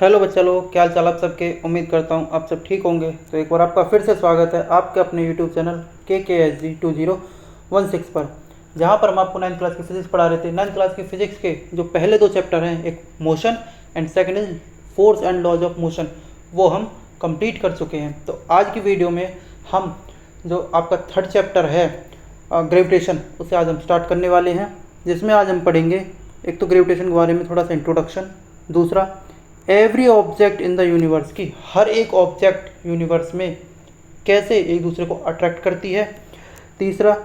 Hello बच्चा लोग, क्या हाल चाल आप सबके। उम्मीद करता हूँ आप सब ठीक होंगे। तो एक बार आपका फिर से स्वागत है आपके अपने यूट्यूब चैनल KKSG2016 पर, जहाँ पर हम आपको 9th क्लास की फिजिक्स पढ़ा रहे थे। 9th क्लास की फिजिक्स के जो पहले 2 चैप्टर हैं, एक motion and second is force and laws of motion, वो हम कंप्लीट कर चुके हैं। तो आज की वीडियो में हम जो आपका 3rd चैप्टर है ग्रेविटेशन, उसे आज हम स्टार्ट करने वाले हैं, जिसमें आज हम पढ़ेंगे एक तो ग्रेविटेशन के बारे में थोड़ा सा इंट्रोडक्शन, दूसरा every object in the universe की हर एक ऑब्जेक्ट यूनिवर्स में कैसे एक दूसरे को अट्रैक्ट करती है, तीसरा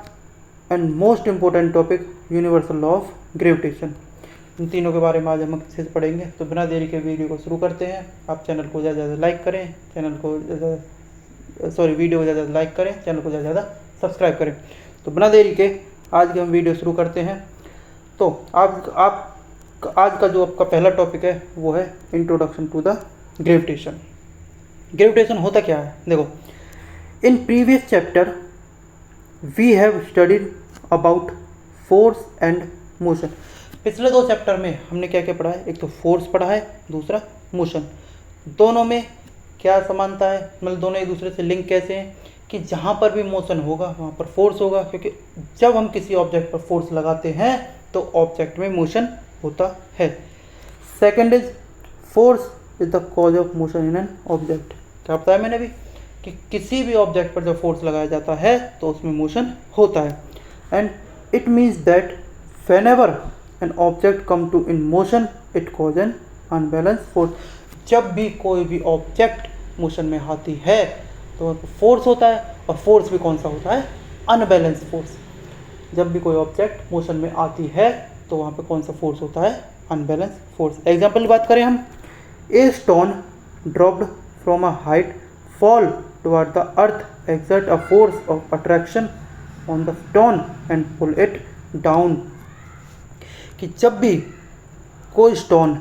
and most important topic universal law of gravitation. इन तीनों के बारे में आज हम अच्छे से पढ़ेंगे। तो बिना देरी के वीडियो को शुरू करते हैं। आप चैनल को ज़्यादा लाइक करें, वीडियो को ज़्यादा लाइक करें, चैनल को ज़्यादा सब्सक्राइब करें। तो बिना देरी के आज के हम वीडियो शुरू करते हैं। तो आज का जो आपका पहला टॉपिक है वो है introduction to the gravitation. Gravitation होता क्या है, देखो, in previous chapter we have studied about force and motion. पिछले 2 चैप्टर में हमने क्या क्या पढ़ा है, एक तो फोर्स पढ़ा है, दूसरा मोशन। दोनों में क्या समानता है, मतलब दोनों एक दूसरे से लिंक कैसे हैं कि जहाँ पर भी मोशन होगा वहाँ पर फोर्स होगा, क्योंकि जब हम किसी ऑब्जेक्ट पर फोर्स लगाते हैं तो ऑब्जेक्ट में मोशन होता है। Second is force is the cause of motion in an object. क्या बताया मैंने अभी कि किसी भी ऑब्जेक्ट पर जब फोर्स लगाया जाता है तो उसमें मोशन होता है। And it means that whenever an object come to in motion it cause an unbalance force. जब भी कोई भी ऑब्जेक्ट मोशन में आती है तो फोर्स होता है, और फोर्स भी कौन सा होता है, अनबैलेंस फोर्स। जब भी कोई ऑब्जेक्ट मोशन में आती है तो वहाँ पे कौन सा फोर्स होता है, अनबैलेंस फोर्स। एग्जाम्पल की बात करें हम, a stone dropped from a height fall toward the earth exert a force of attraction on the stone and pull it down. कि जब भी कोई स्टोन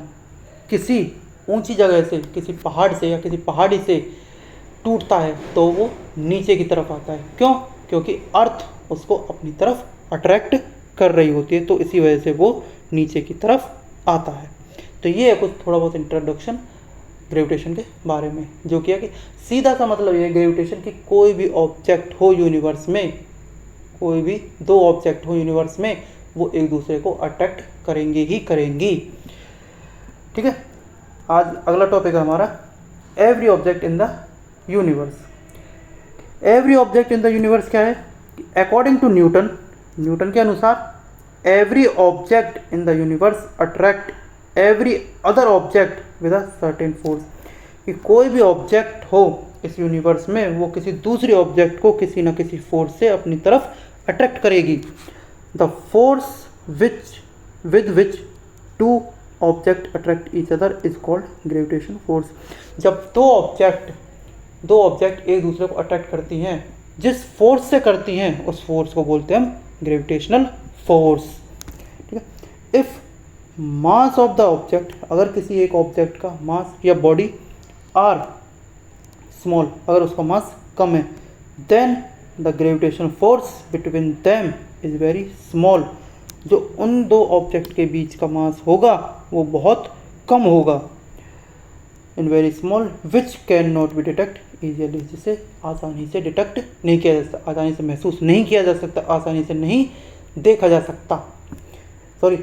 किसी ऊंची जगह से, किसी पहाड़ से या किसी पहाड़ी से टूटता है तो वो नीचे की तरफ आता है। क्यों? क्योंकि अर्थ उसको अपनी तरफ अट्रैक्ट कर रही होती है, तो इसी वजह से वो नीचे की तरफ आता है। तो ये है कुछ थोड़ा बहुत इंट्रोडक्शन ग्रेविटेशन के बारे में, जो किया कि सीधा सा मतलब ये है ग्रेविटेशन की कोई भी ऑब्जेक्ट हो यूनिवर्स में, कोई भी 2 ऑब्जेक्ट हो यूनिवर्स में, वो एक दूसरे को अट्रैक्ट करेंगे ही करेंगी। ठीक है, आज अगला टॉपिक है हमारा every object in the universe. Every object in the universe क्या है, अकॉर्डिंग टू न्यूटन के अनुसार every object in the universe attract every other object with a certain force. कि कोई भी ऑब्जेक्ट हो इस यूनिवर्स में वो किसी दूसरे ऑब्जेक्ट को किसी न किसी फोर्स से अपनी तरफ अट्रैक्ट करेगी। The force with which 2 object attract each other is called gravitation force. जब दो ऑब्जेक्ट एक दूसरे को अट्रैक्ट करती हैं, जिस फोर्स से करती हैं उस फोर्स को बोलते हैं हम ग्रेविटेशनल फोर्स। ठीक है, if mass of the object, अगर किसी एक ऑब्जेक्ट का मास या बॉडी आर स्मॉल, अगर उसका मास कम है, then the gravitational force between them is very small. जो उन 2 ऑब्जेक्ट के बीच का मास होगा वो बहुत कम होगा, in very small, which can not be detect easily, जिसे आसानी से डिटेक्ट नहीं किया जा सकता, आसानी से महसूस नहीं किया जा सकता, आसानी से नहीं देखा जा सकता। सॉरी,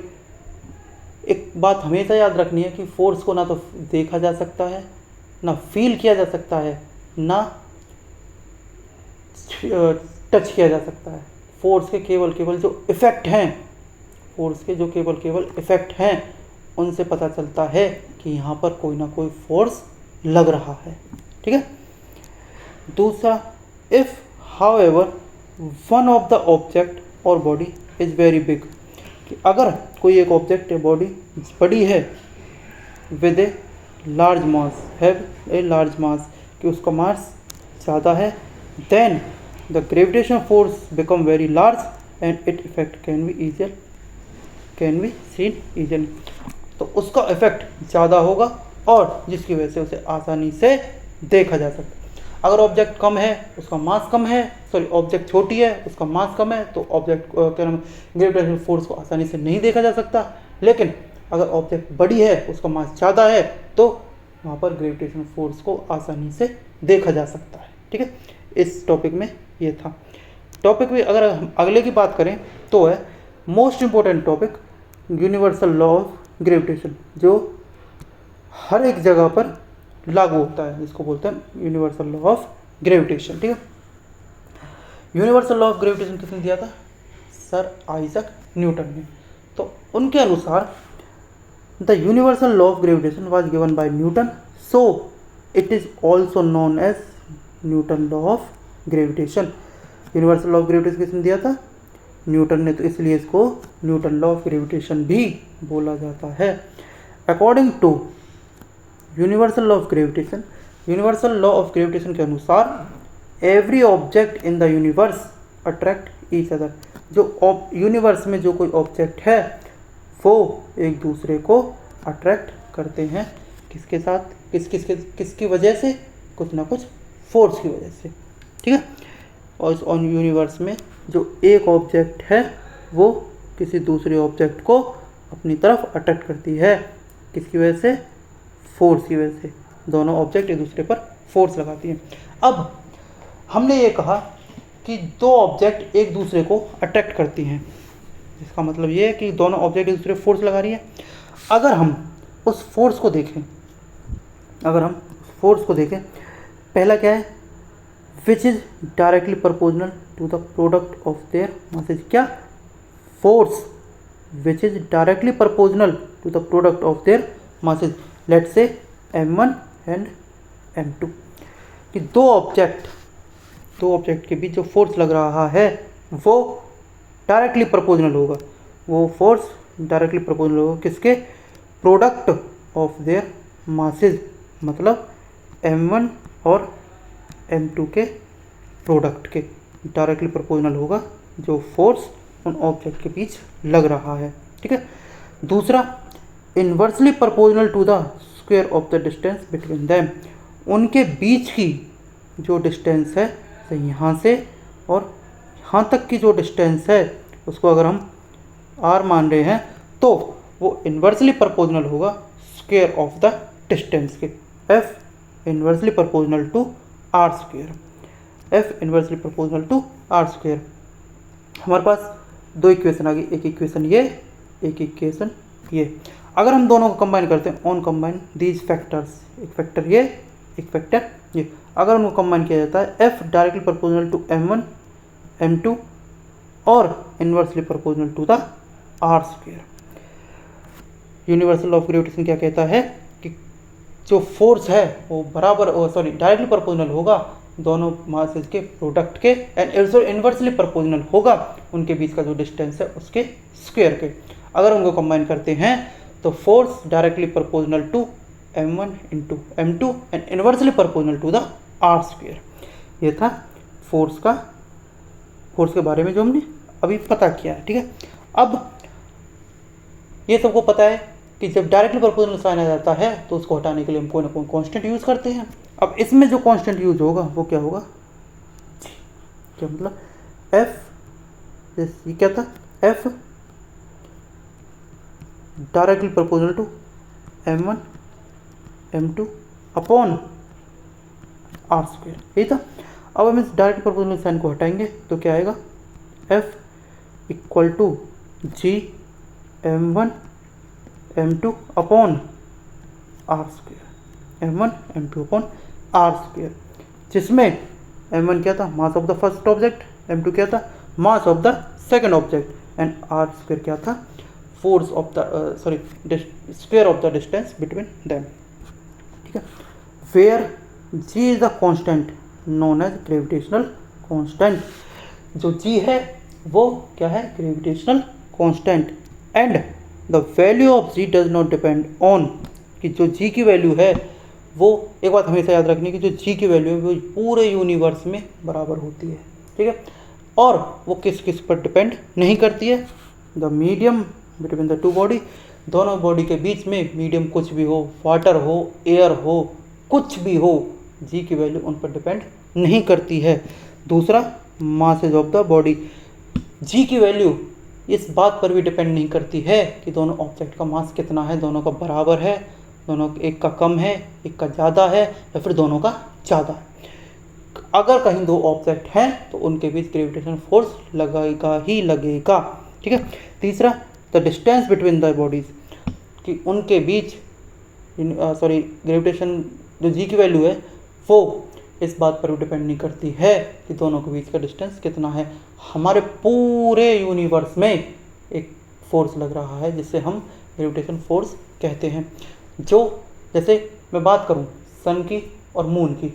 एक बात हमेशा याद रखनी है कि फोर्स को ना तो देखा जा सकता है, ना फील किया जा सकता है, ना टच किया जा सकता है। फोर्स के केवल जो इफ़ेक्ट हैं, फोर्स के जो केवल इफ़ेक्ट हैं उनसे पता चलता है कि यहाँ पर कोई ना कोई फोर्स लग रहा है। ठीक है। दूसरा, if however one of the object और बॉडी इज़ वेरी बिग, कि अगर कोई एक ऑब्जेक्ट या बॉडी बड़ी है, with a large mass, have a large mass, कि उसका मास ज़्यादा है, then the gravitation force become very large and it effect can be seen easily. तो उसका इफेक्ट ज़्यादा होगा और जिसकी वजह से उसे आसानी से देखा जा सकता है। अगर ऑब्जेक्ट कम है, उसका मास कम है, ऑब्जेक्ट छोटी है, उसका मास कम है, तो ऑब्जेक्ट क्या नाम, ग्रेविटेशनल फोर्स को आसानी से नहीं देखा जा सकता। लेकिन अगर ऑब्जेक्ट बड़ी है, उसका मास ज़्यादा है, तो वहाँ पर ग्रेविटेशनल फोर्स को आसानी से देखा जा सकता है। ठीक है, इस टॉपिक में ये था। टॉपिक में अगर हम अगले की बात करें तो है most important topic universal law of gravitation, जो हर एक जगह पर लागू होता है, जिसको बोलते हैं यूनिवर्सल लॉ ऑफ ग्रेविटेशन। ठीक है, यूनिवर्सल लॉ ऑफ ग्रेविटेशन किसने दिया था? सर आइजैक न्यूटन ने। तो उनके अनुसार the universal law of gravitation was given by Newton, so it is also known as Newton law of gravitation. Universal law of gravitation किसने दिया था? न्यूटन ने, तो इसलिए इसको न्यूटन लॉ ऑफ ग्रेविटेशन भी बोला जाता है। According to universal law of gravitation, universal law of gravitation के अनुसार every object in the universe attract each other. जो यूनिवर्स में जो कोई ऑब्जेक्ट है वो एक दूसरे को अट्रैक्ट करते हैं, किसके साथ? किसकी वजह से? कुछ ना कुछ फोर्स की वजह से। ठीक है, और इस यूनिवर्स में जो एक ऑब्जेक्ट है वो किसी दूसरे ऑब्जेक्ट को अपनी तरफ अट्रैक्ट करती है, किसकी वजह से? फोर्स की वजह से। दोनों ऑब्जेक्ट एक दूसरे पर फोर्स लगाती हैं। अब हमने ये कहा कि दो ऑब्जेक्ट एक दूसरे को अट्रैक्ट करती हैं, इसका मतलब ये है कि दोनों ऑब्जेक्ट एक दूसरे फोर्स लगा रही है। अगर हम उस फोर्स को देखें, पहला क्या है? Which is directly proportional to the product of their masses. क्या? Force which is directly proportional to the product of their masses, let's say m1 and m2। कि दो ऑब्जेक्ट के बीच जो फोर्स लग रहा है वो डायरेक्टली प्रोपोर्शनल होगा। वो फोर्स डायरेक्टली प्रोपोर्शनल होगा किसके? प्रोडक्ट ऑफ देयर मासेज, मतलब m1 और m2 के प्रोडक्ट के डायरेक्टली प्रोपोर्शनल होगा जो फोर्स उन ऑब्जेक्ट के बीच लग रहा है। ठीक है, दूसरा inversely proportional to the square of the distance between them. उनके बीच की जो डिस्टेंस है, तो यहाँ से और यहाँ तक की जो डिस्टेंस है उसको अगर हम r मान रहे हैं तो वो इन्वर्सली प्रोपोर्शनल होगा स्क्वायर ऑफ द डिस्टेंस के, f inversely proportional to r square, f inversely proportional to r square. हमारे पास दो इक्वेशन आ गई, एक इक्वेशन ये, एक इक्वेशन ये। अगर हम दोनों को कंबाइन करते हैं, ऑन कंबाइन दीज फैक्टर्स, एक फैक्टर ये, एक फैक्टर ये, अगर उनको कंबाइन किया जाता है f directly proportional to m1 m2 और inversely proportional to the r square. Universal law of gravitation क्या कहता है कि जो फोर्स है वो डायरेक्टली प्रोपोर्शनल होगा दोनों मासेस के प्रोडक्ट के, एंड इन्वर्सली प्रोपोर्शनल होगा उनके बीच का जो डिस्टेंस है उसके स्क्वायर के। अगर उनको कंबाइन करते हैं तो force directly proportional to m1 into m2 and inversely proportional to the r square. ये था फोर्स के बारे में जो हमने अभी पता किया है। ठीक है, अब ये सबको पता है कि जब डायरेक्टली प्रोपोर्शनल साइन आ जाता है तो उसको हटाने के लिए हम कोई ना कोई कांस्टेंट यूज़ करते हैं। अब इसमें जो कांस्टेंट यूज होगा वो क्या होगा? क्या मतलब? f, ये क्या था? f directly proportional to m1 m2 upon r square, यही था। अब हम इस डायरेक्ट प्रोपोर्शनल साइन को हटाएंगे तो क्या आएगा? f equal to g m1 m2 upon r square, m1 m2 upon r square, जिसमें m1 क्या था? Mass of the first object, m2 क्या था? Mass of the second object, and r square क्या था? Force of the square of the distance between them. ठीक है, where g is the constant known as gravitational constant. जो g है वो क्या है? Gravitational constant, and the value of g does not depend on, कि जो g की वैल्यू है वो, एक बात हमेशा याद रखनी कि जो g की वैल्यू है वो पूरे यूनिवर्स में बराबर होती है। ठीक है, और वो किस किस पर डिपेंड नहीं करती है? The medium between the two body, दोनों बॉडी के बीच में मीडियम कुछ भी हो, वाटर हो, एयर हो, कुछ भी हो, जी की वैल्यू उन पर डिपेंड नहीं करती है। दूसरा, मासेज ऑफ द बॉडी, जी की वैल्यू इस बात पर भी डिपेंड नहीं करती है कि दोनों ऑब्जेक्ट का मास कितना है, दोनों का बराबर है, दोनों एक का कम है, एक का ज़्यादा है या फिर दोनों का ज़्यादा है। अगर कहीं दो ऑब्जेक्ट हैं तो उनके बीच ग्रेविटेशन फोर्स लगेगा ही लगेगा। ठीक है। तीसरा, the distance between the bodies, कि उनके बीच ग्रेविटेशन जो जी की वैल्यू है वो इस बात पर डिपेंड नहीं करती है कि दोनों के बीच का डिस्टेंस कितना है। हमारे पूरे यूनिवर्स में एक फोर्स लग रहा है जिसे हम ग्रेविटेशन फोर्स कहते हैं। जो जैसे मैं बात करूं सन की और मून की,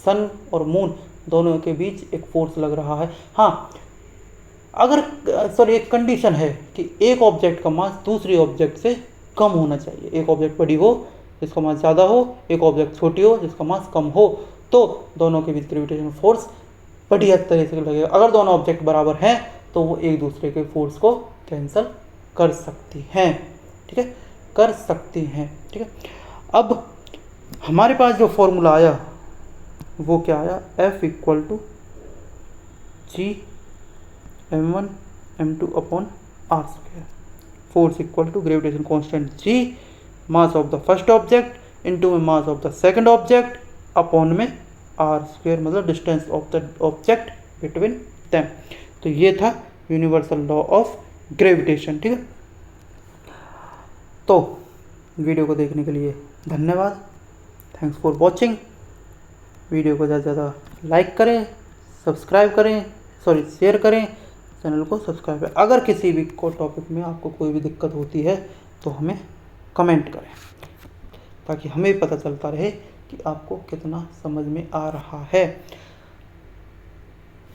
सन और मून दोनों के बीच एक फोर्स लग रहा है। हाँ, अगर एक कंडीशन है कि एक ऑब्जेक्ट का मास दूसरी ऑब्जेक्ट से कम होना चाहिए। एक ऑब्जेक्ट बड़ी हो जिसका मास ज़्यादा हो, एक ऑब्जेक्ट छोटी हो जिसका मास कम हो, तो दोनों के बीच ग्रेविटेशन फोर्स बढ़िया तरीके से लगेगा। अगर दोनों ऑब्जेक्ट बराबर हैं तो वो एक दूसरे के फोर्स को कैंसिल कर सकती हैं। ठीक है, कर सकती हैं। ठीक है। अब हमारे पास जो फॉर्मूला आया वो क्या आया, F equal to G m1 m2 upon r square, force equal to gravitation constant g, mass of the first object into में mass of the second object upon में r स्क्वायर, मतलब distance of the object between them. तो ये था universal law of gravitation. ठीक है। तो video को देखने के लिए धन्यवाद। Thanks for watching. वीडियो को ज़्यादा से ज़्यादा लाइक करें, सब्सक्राइब करें, शेयर करें, चैनल को सब्सक्राइब करें। अगर किसी भी को टॉपिक में आपको कोई भी दिक्कत होती है तो हमें कमेंट करें ताकि हमें पता चलता रहे कि आपको कितना समझ में आ रहा है।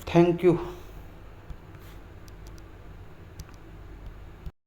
Thank you.